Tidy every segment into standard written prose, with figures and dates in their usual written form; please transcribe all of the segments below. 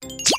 What's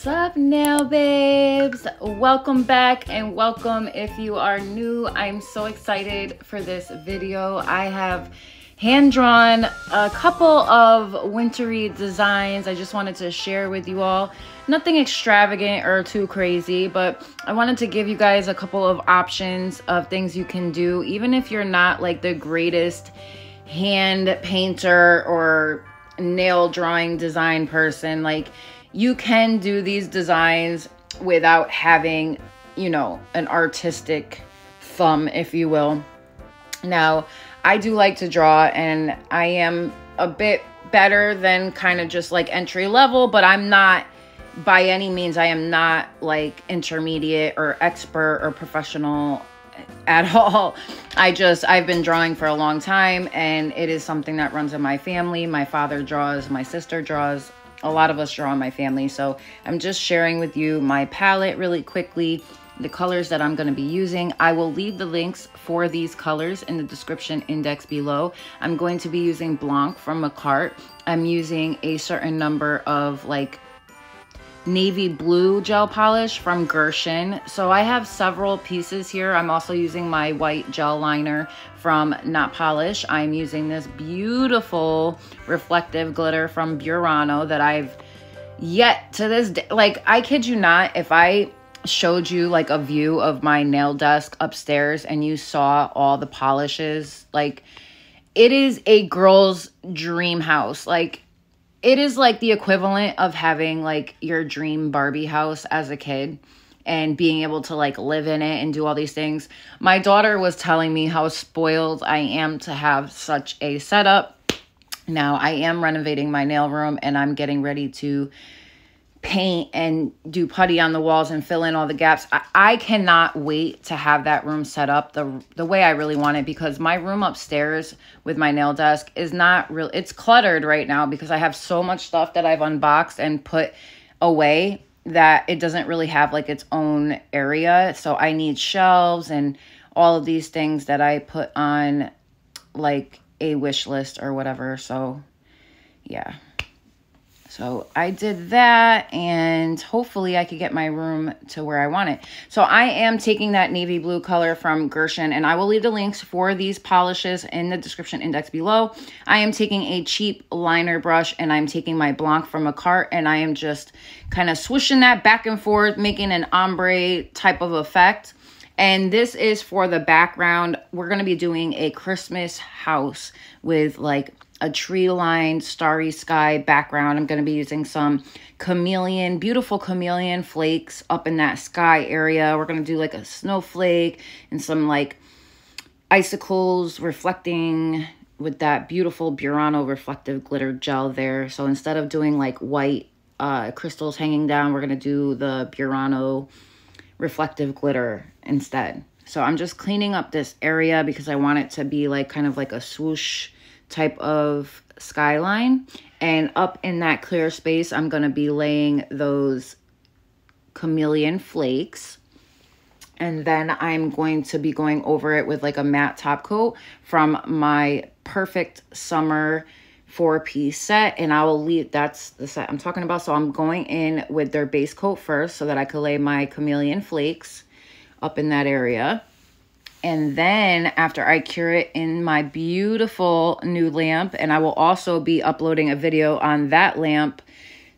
up, nail babes? Welcome back, and welcome if you are new. I'm so excited for this video. I have hand drawn a couple of wintry designs I just wanted to share with you all. Nothing extravagant or too crazy, but I wanted to give you guys a couple of options of things you can do, even if you're not like the greatest hand painter or nail drawing design person. Like, you can do these designs without having, you know, an artistic thumb, if you will. Now, I do like to draw, and I am a bit better than kind of just like entry level, but I'm not, by any means, I am not like intermediate or expert or professional at all. I've been drawing for a long time, and it is something that runs in my family. My father draws, my sister draws. A lot of us draw in my family, so I'm just sharing with you my palette really quickly, the colors that I'm going to be using. I will leave the links for these colors in the description index below. I'm going to be using Blanc from Macart. I'm using a certain number of like navy blue gel polish from Gershon. So I have several pieces here. I'm also using my white gel liner from Not Polish. I'm using this beautiful reflective glitter from Burano that I've yet to this day, like, I kid you not, if I showed you like a view of my nail desk upstairs and you saw all the polishes, like, it is a girl's dream house. Like, it is like the equivalent of having like your dream Barbie house as a kid and being able to like live in it and do all these things. My daughter was telling me how spoiled I am to have such a setup. Now, I am renovating my nail room, and I'm getting ready to paint and do putty on the walls and fill in all the gaps. I cannot wait to have that room set up the way I really want it, because my room upstairs with my nail desk is not real. It's cluttered right now because I have so much stuff that I've unboxed and put away that it doesn't really have like its own area. So I need shelves and all of these things that I put on like a wish list or whatever. So yeah. So I did that, and hopefully I could get my room to where I want it. So I am taking that navy blue color from Gershon, and I will leave the links for these polishes in the description index below. I am taking a cheap liner brush, and I'm taking my Blanc from Macart, and I am just kind of swishing that back and forth, making an ombre type of effect. And this is for the background. We're going to be doing a Christmas house with like a tree-lined starry sky background. I'm going to be using some beautiful chameleon flakes up in that sky area. We're going to do like a snowflake and some like icicles reflecting with that beautiful Burano reflective glitter gel there. So instead of doing like white crystals hanging down, we're going to do the Burano reflective glitter instead. So I'm just cleaning up this area because I want it to be like kind of like a swoosh type of skyline. And up in that clear space, I'm going to be laying those chameleon flakes. And then I'm going to be going over it with like a matte top coat from my Perfect Summer 4-piece set. And I will leave, that's the set I'm talking about. So I'm going in with their base coat first so that I could lay my chameleon flakes up in that area. And then after I cure it in my beautiful new lamp, and I will also be uploading a video on that lamp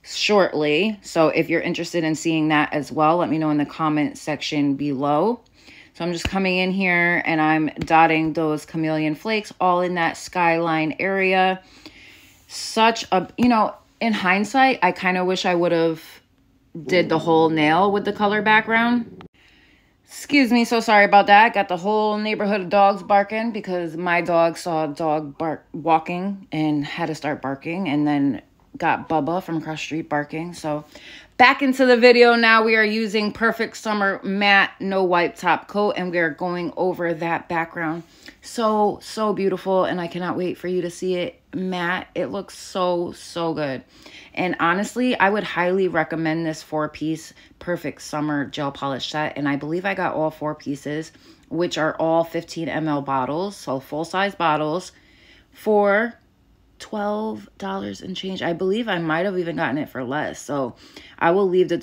shortly. So if you're interested in seeing that as well, let me know in the comment section below. So I'm just coming in here and I'm dotting those chameleon flakes all in that skyline area. Such a, you know, in hindsight, I kind of wish I would have did the whole nail with the color background. Excuse me, so sorry about that. Got the whole neighborhood of dogs barking because my dog saw a dog walking and had to start barking, and then got Bubba from across the street barking. So back into the video now. We are using Perfect Summer Matte No Wipe Top Coat, and we are going over that background. So beautiful, and I cannot wait for you to see it matte. It looks so good. And honestly, I would highly recommend this 4-piece Perfect Summer gel polish set. And I believe I got all 4 pieces which are all 15 ml bottles, so full-size bottles, for $12 and change. I believe I might have even gotten it for less. So I will leave the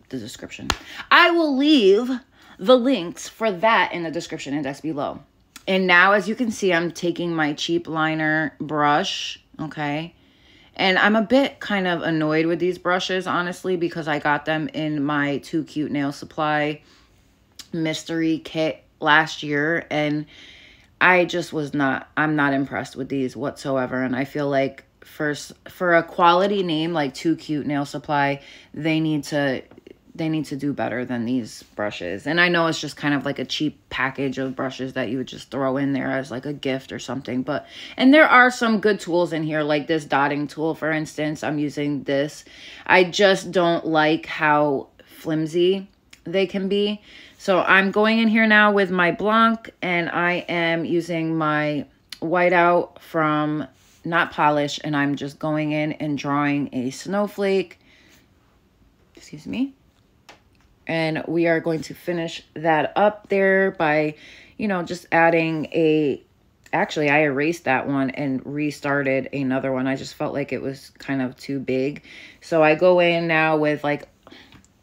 description. I will leave the links for that in the description index below. And now, as you can see, I'm taking my cheap liner brush, okay? And I'm a bit kind of annoyed with these brushes, honestly, because I got them in my Too Cute Nail Supply mystery kit last year, and I just I'm not impressed with these whatsoever. And I feel like for a quality name like Too Cute Nail Supply, they need to do better than these brushes. And I know it's just kind of like a cheap package of brushes that you would just throw in there as like a gift or something. And there are some good tools in here, like this dotting tool, for instance. I'm using this. I just don't like how flimsy they can be. So I'm going in here now with my Blanc, and I am using my whiteout from Not Polish, and I'm just going in and drawing a snowflake. Excuse me. And we are going to finish that up there by, you know, just adding actually, I erased that one and restarted another one. I just felt like it was kind of too big. So I go in now with like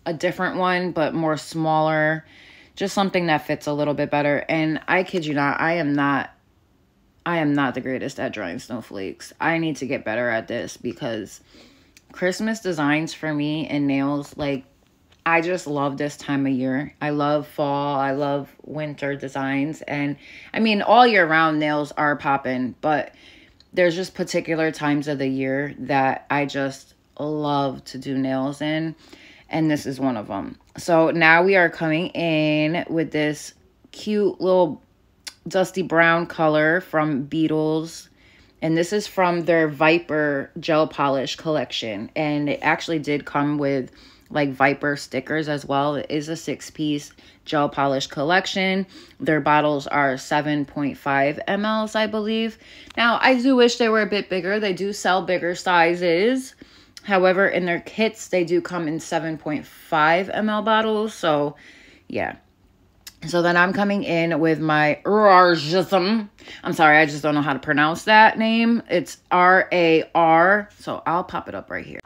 a different one, but more smaller, just something that fits a little bit better. And I kid you not, I am not the greatest at drawing snowflakes. I need to get better at this, because Christmas designs for me and nails, like, I just love this time of year. I love fall. I love winter designs. And I mean, all year round nails are popping, but there's just particular times of the year that I just love to do nails in. And this is one of them. So now we are coming in with this cute little dusty brown color from Beetles. And this is from their Viper gel polish collection. And it actually did come with like Viper stickers as well. It is a 6-piece gel polish collection. Their bottles are 7.5 mLs, I believe. Now, I do wish they were a bit bigger. They do sell bigger sizes. However, in their kits, they do come in 7.5 ml bottles. So, yeah. So then I'm coming in with my Rargism. I'm sorry, I just don't know how to pronounce that name. It's R-A-R. So I'll pop it up right here.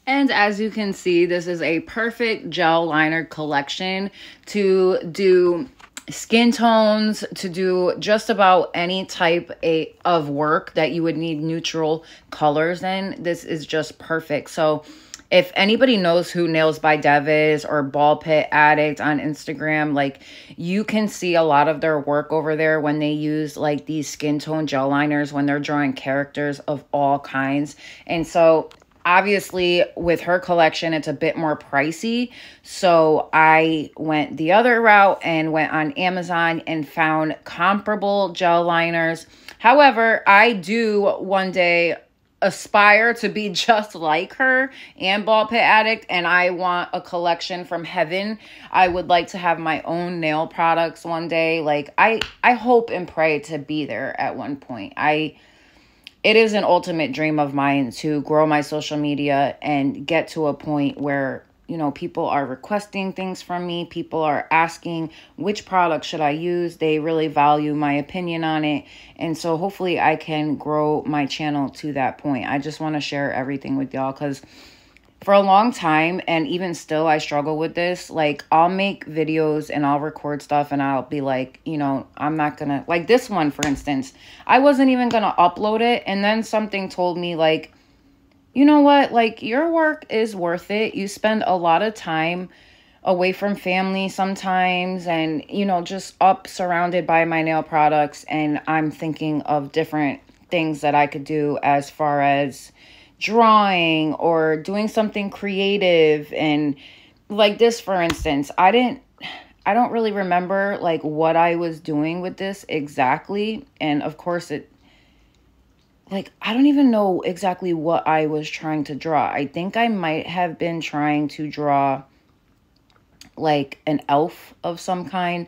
And as you can see, this is a perfect gel liner collection to do skin tones, to do just about any type of work that you would need neutral colors in. This is just perfect. So if anybody knows who Nails by Dev is, or Ball Pit Addict on Instagram, like, you can see a lot of their work over there when they use like these skin tone gel liners when they're drawing characters of all kinds. And so obviously with her collection, it's a bit more pricey. So I went the other route and went on Amazon and found comparable gel liners. However, I do one day aspire to be just like her and Ball Pit Addict, and I want a collection from heaven. I would like to have my own nail products one day. Like, I hope and pray to be there at one point. It is an ultimate dream of mine to grow my social media and get to a point where, you know, people are requesting things from me. People are asking, which product should I use? They really value my opinion on it. And so hopefully I can grow my channel to that point. I just want to share everything with y'all, because for a long time, and even still, I struggle with this. Like, I'll make videos and I'll record stuff and I'll be like, you know, I'm not gonna, like this one, for instance, I wasn't even gonna upload it. And then something told me, like, you know what, like, your work is worth it. You spend a lot of time away from family sometimes, and, you know, just up surrounded by my nail products. And I'm thinking of different things that I could do as far as drawing or doing something creative. And like this, for instance, I don't really remember like what I was doing with this exactly. And of course I don't even know exactly what I was trying to draw. I think I might have been trying to draw like an elf of some kind,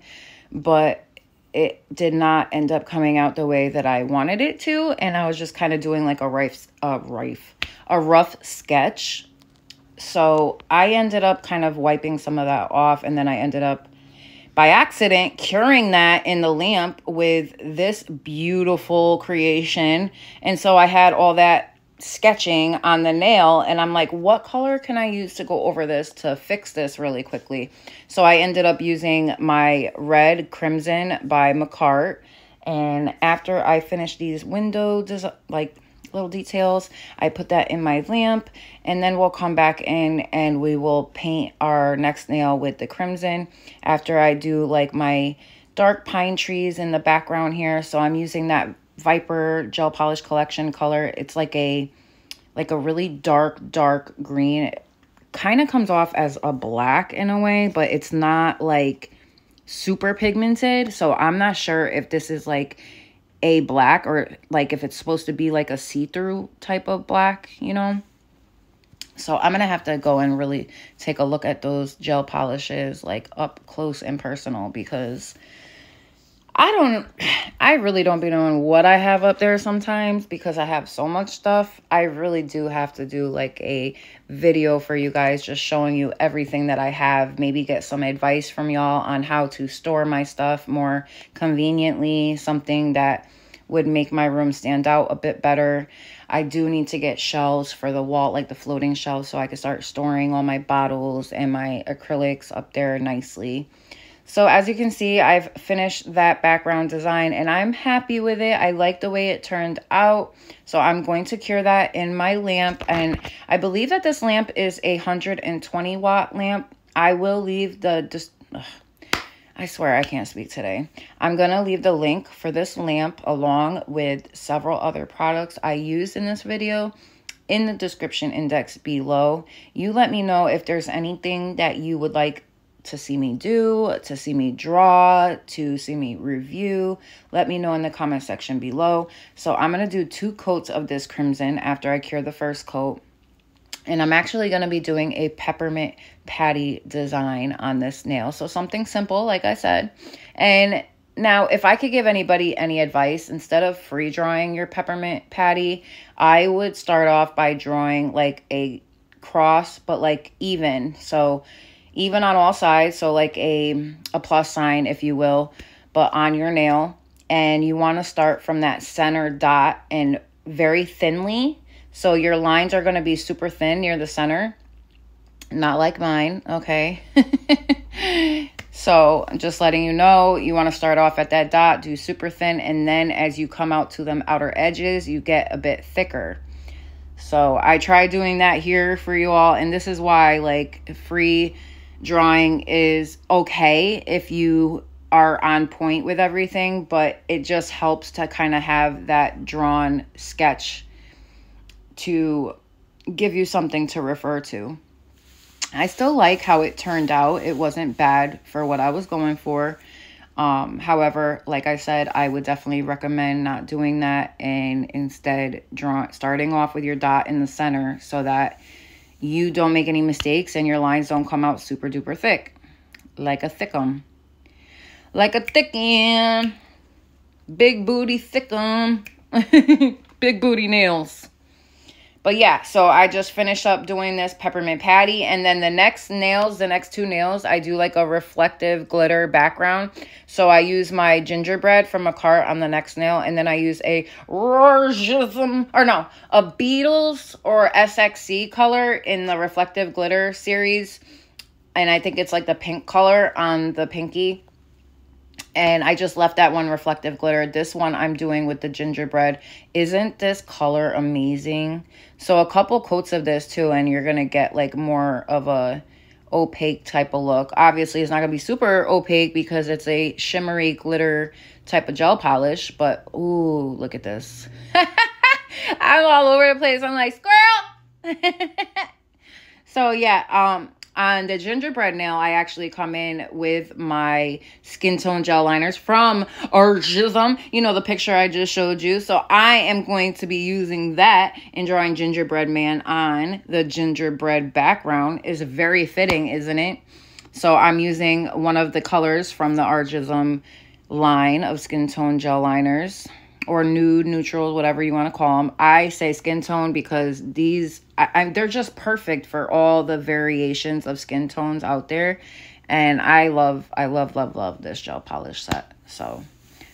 but it did not end up coming out the way that I wanted it to. And I was just kind of doing like a rough sketch. So I ended up kind of wiping some of that off. And then I ended up by accident curing that in the lamp with this beautiful creation. And so I had all that sketching on the nail, and I'm like, what color can I use to go over this to fix this really quickly? So I ended up using my red Crimson by McCart. And after I finished these window like little details, I put that in my lamp, and then we'll come back in and we will paint our next nail with the Crimson after I do like my dark pine trees in the background here. So I'm using that Viper Gel Polish Collection color. It's like a really dark green. It kind of comes off as a black in a way, but it's not like super pigmented. So I'm not sure if this is like a black or like if it's supposed to be like a see-through type of black, you know. So I'm gonna have to go and really take a look at those gel polishes like up close and personal, because I really don't be knowing what I have up there sometimes because I have so much stuff. I really do have to do like a video for you guys just showing you everything that I have. Maybe get some advice from y'all on how to store my stuff more conveniently, something that would make my room stand out a bit better. I do need to get shelves for the wall, like the floating shelves, so I can start storing all my bottles and my acrylics up there nicely. So as you can see, I've finished that background design and I'm happy with it. I like the way it turned out. So I'm going to cure that in my lamp. And I believe that this lamp is a 120 watt lamp. I will leave I swear I can't speak today. I'm going to leave the link for this lamp along with several other products I used in this video in the description index below. You let me know if there's anything that you would like to see me do, to see me draw, to see me review. Let me know in the comment section below. So I'm going to do 2 coats of this Crimson after I cure the first coat. And I'm actually going to be doing a peppermint patty design on this nail. So something simple, like I said. And now, if I could give anybody any advice, instead of free drawing your peppermint patty, I would start off by drawing like a cross, but like even. So even on all sides, so like a plus sign, if you will, but on your nail. And you want to start from that center dot and very thinly. So your lines are going to be super thin near the center, not like mine, okay? So just letting you know, you want to start off at that dot, do super thin, and then as you come out to them outer edges, you get a bit thicker. So I tried doing that here for you all, and this is why like free drawing is okay if you are on point with everything, but it just helps to kind of have that drawn sketch to give you something to refer to. I still like how it turned out. It wasn't bad for what I was going for. However, like I said, I would definitely recommend not doing that and instead starting off with your dot in the center so that you don't make any mistakes and your lines don't come out super duper thick. Like a thickum. Like a thickum. Big booty thickum. Big booty nails. But yeah, so I just finished up doing this peppermint patty. And then the next 2 nails, I do like a reflective glitter background. So I use my gingerbread from McCart on the next nail. And then I use a Beetles or SXC color in the reflective glitter series. And I think it's like the pink color on the pinky. And I just left that one reflective glitter. This one I'm doing with the gingerbread. Isn't this color amazing? So a couple coats of this too, and you're going to get like more of a opaque type of look. Obviously, it's not going to be super opaque because it's a shimmery glitter type of gel polish. But, ooh, look at this. I'm all over the place. I'm like, squirrel! So, yeah, on the gingerbread nail, I actually come in with my skin tone gel liners from Argism. You know, the picture I just showed you. So I am going to be using that and drawing gingerbread man on the gingerbread background. Is very fitting, isn't it? So I'm using one of the colors from the Argism line of skin tone gel liners. Or nude, neutral, whatever you want to call them. I say skin tone because these, they're just perfect for all the variations of skin tones out there. And I love this gel polish set. So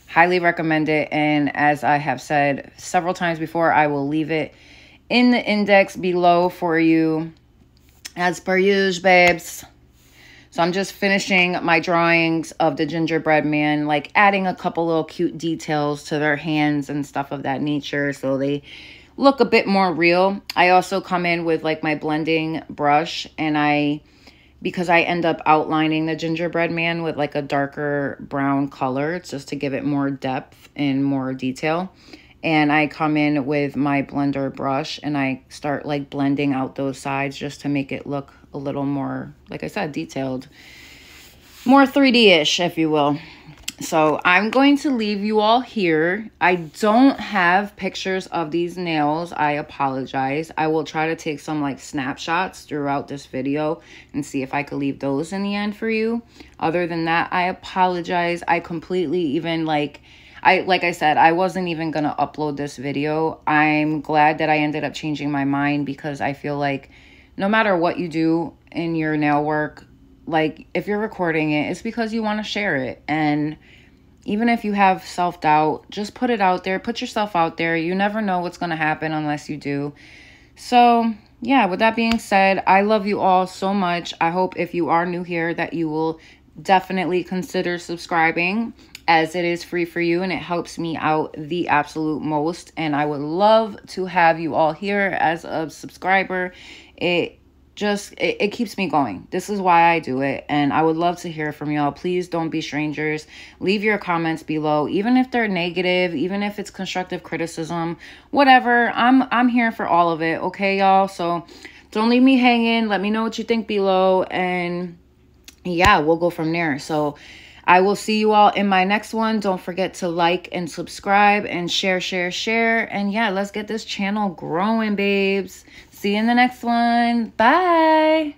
highly recommend it. And as I have said several times before, I will leave it in the index below for you as per usual, babes. So I'm just finishing my drawings of the gingerbread man, like adding a couple little cute details to their hands and stuff of that nature so they look a bit more real. I also come in with like my blending brush, and because I end up outlining the gingerbread man with like a darker brown color just to give it more depth and more detail. And I come in with my blender brush and I start like blending out those sides just to make it look a little more, like I said, detailed, more 3D-ish, if you will. So I'm going to leave you all here. I don't have pictures of these nails. I apologize. I will try to take some like snapshots throughout this video and see if I could leave those in the end for you. Other than that, I apologize. I completely even like I said, I wasn't even going to upload this video. I'm glad that I ended up changing my mind, because I feel like no matter what you do in your nail work, like if you're recording it, it's because you want to share it. And even if you have self-doubt, just put it out there. Put yourself out there. You never know what's going to happen unless you do. So yeah, with that being said, I love you all so much. I hope if you are new here that you will definitely consider subscribing, as it is free for you and it helps me out the absolute most. And I would love to have you all here as a subscriber. It keeps me going. This is why I do it, and I would love to hear from y'all. Please don't be strangers. Leave your comments below, even if they're negative, even if it's constructive criticism, whatever. I'm here for all of it, okay, y'all? So don't leave me hanging. Let me know what you think below, and yeah, we'll go from there. So I will see you all in my next one. Don't forget to like and subscribe and share. And yeah, let's get this channel growing, babes. See you in the next one. Bye.